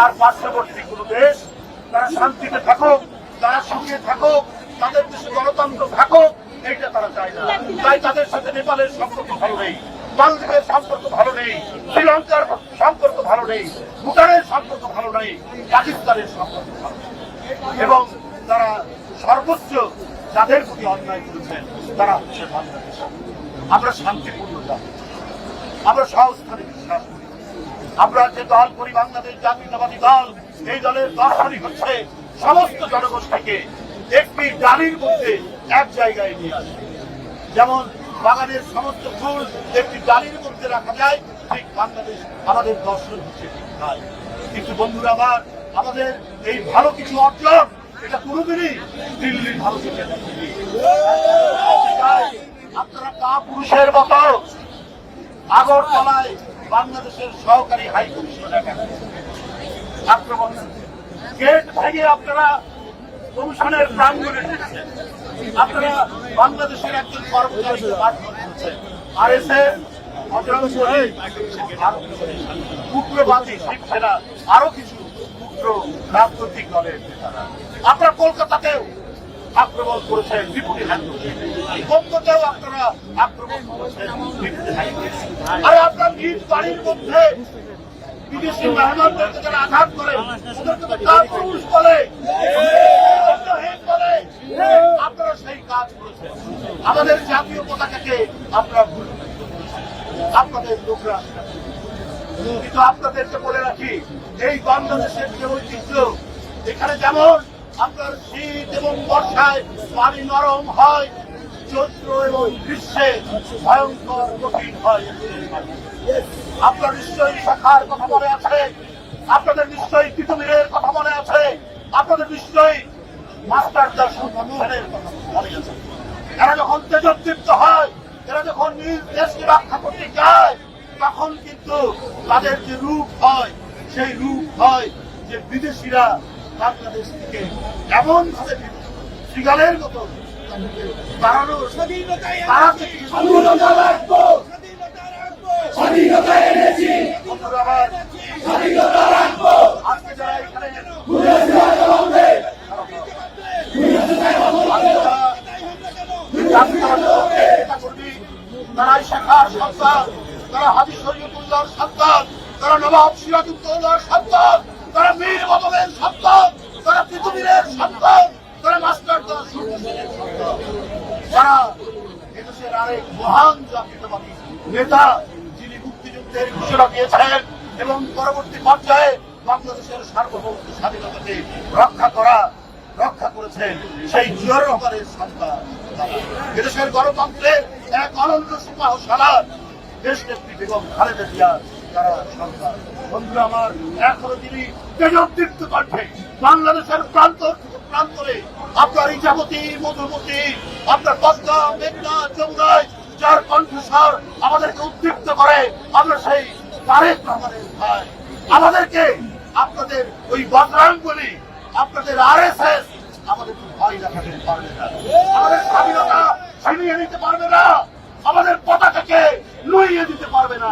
তার পার্শ্ববর্তী কোনো দেশ তারা শান্তিতে থাকুক, তারা সুখে থাকুক, তাদের দেশে গণতন্ত্র থাকুক, এইটা তারা চায় না। তাই তাদের সাথে নেপালের সম্পর্ক ভালো নেই, মালদ্বীপের সম্পর্ক ভালো নেই, শ্রীলঙ্কার সম্পর্ক ভালো নেই, ভুটানের সম্পর্ক ভালো নেই, পাকিস্তানের সম্পর্ক ভালো নেই। এবং তারা সর্বোচ্চ যাদের প্রতি অন্যায় করেছেন তারা হচ্ছে বাংলাদেশ। আমরা শান্তিপূর্ণ জাতি, আমরা সহস্থানে বিশ্বাস করি। আমরা যে দল করি বাংলাদেশ জাতীয়তাবাদী দল, এই দলের দর্শনই হচ্ছে সমস্ত জনগোষ্ঠীকে একটি ডালির মধ্যে এক জায়গায় নিয়ে আসে। যেমন বাগানের সমস্ত ফুল একটি ডালির মধ্যে রাখা যায়, ঠিক বাংলাদেশ আমাদের দর্শন হচ্ছে ঠিক তাই। কিন্তু বন্ধুরা আমার, আমাদের এই ভালো কিছু অর্জন এটা কোনোদিনই দিল্লির ভালো কিছু আপনারা কা পুরুষের মতো আগরতলায় বাংলাদেশের সহকারী হাই কমিশনার আক্রমণ গেট ভেঙে আপনারা কমিশনের প্রাঙ্গণে ঢুকছেন। আপনারা বাংলাদেশের একজন কর্মচারী করেছেন। আরএসএস, উগ্রবাদী শিবসেনা, আরো কিছু উগ্র রাজনৈতিক দলের নেতারা আপনারা কলকাতাতেও আক্রমণ করেছেন বিপুল বঙ্গতেও আপনারা আক্রমণ করেছেন বিপুল। আর আপনার নিজ বাড়ির মধ্যে বিদেশি মেহমানদেরকে যারা আঘাত করে পুরুষ বলে আপনারা সেই কাজ করেছেন। আমাদের জাতীয় পতাকাকে আপনারা ভুল আপনাদের লোকরা। কিন্তু আপনাদেরকে বলে রাখি, এই বাংলাদেশের যে ঐতিহ্য, এখানে যেমন আপনার শীত এবং বর্ষায় পানি নরম হয়, চৈত্র এবং গ্রীষ্মে ভয়ঙ্কর কঠিন হয়। আপনার নিশ্চয়ই শাখার কথা মনে আছে, আপনাদের নিশ্চয়ই তিতুমিরের কথা মনে আছে, আপনাদের নিশ্চয়ই মাস্টারদার সংগঠনের কথা মনে আছে। এরা যখন তেজোদ্দীপ্ত হয়, এরা যখন নিজ দেশকে রক্ষা করতে যায়, তখন কিন্তু তাদের যে রূপ হয়, সেই রূপ হয় যে বিদেশিরা বাংলাদেশ থেকে এমন ভাবে শৃগালের মতো বাড়ানোর আজকে যারা এখানে তারাই শেখার সন্তান, তারা হাজী শরীয়তুল্লাহর সন্তান, তারা নবাব সিরাজউদ্দৌলার সন্তান, তারা মীর মদনের সন্তান, তারা পৃথিবীর সন্তান, তারা মাস্টারদার সন্তানের সন্তান, যারা এদেশের আরেক মহান জাতীয়তাবাদী নেতা, যিনি মুক্তিযুদ্ধের ঘোষণা দিয়েছেন এবং পরবর্তী পর্যায়ে বাংলাদেশের সার্বভৌমত্ব স্বাধীনতাকে রক্ষা করেছেন, সেই জিয়াউর রহমানের সন্তান। এদেশের গণতন্ত্রের এক অনন্য সুপাহশালার দেশনেত্রী বেগম খালেদা জিয়ার তারা সন্তান। বন্ধুরা আমার, এখনো তিনি তেজোদ্দীপ্ত কণ্ঠে বাংলাদেশের প্রান্তরে আপনার ইজাবতী, মধুমতি, আপনার পদ্মা, মেঘনা, যমুনায় যার কণ্ঠস্বর আমাদেরকে উদ্দীপ্ত করে, আমরা সেই তারেক রহমানের ভাই। আমাদেরকে আপনাদের ওই বজরঙ্গবলী, আপনাদের আরএসএস আমাদের ভয় দেখাতে পারবে না, আমাদের স্বাধীনতা ছিনিয়ে নিতে পারবে না, আমাদের পতাকাকে নুইয়ে দিতে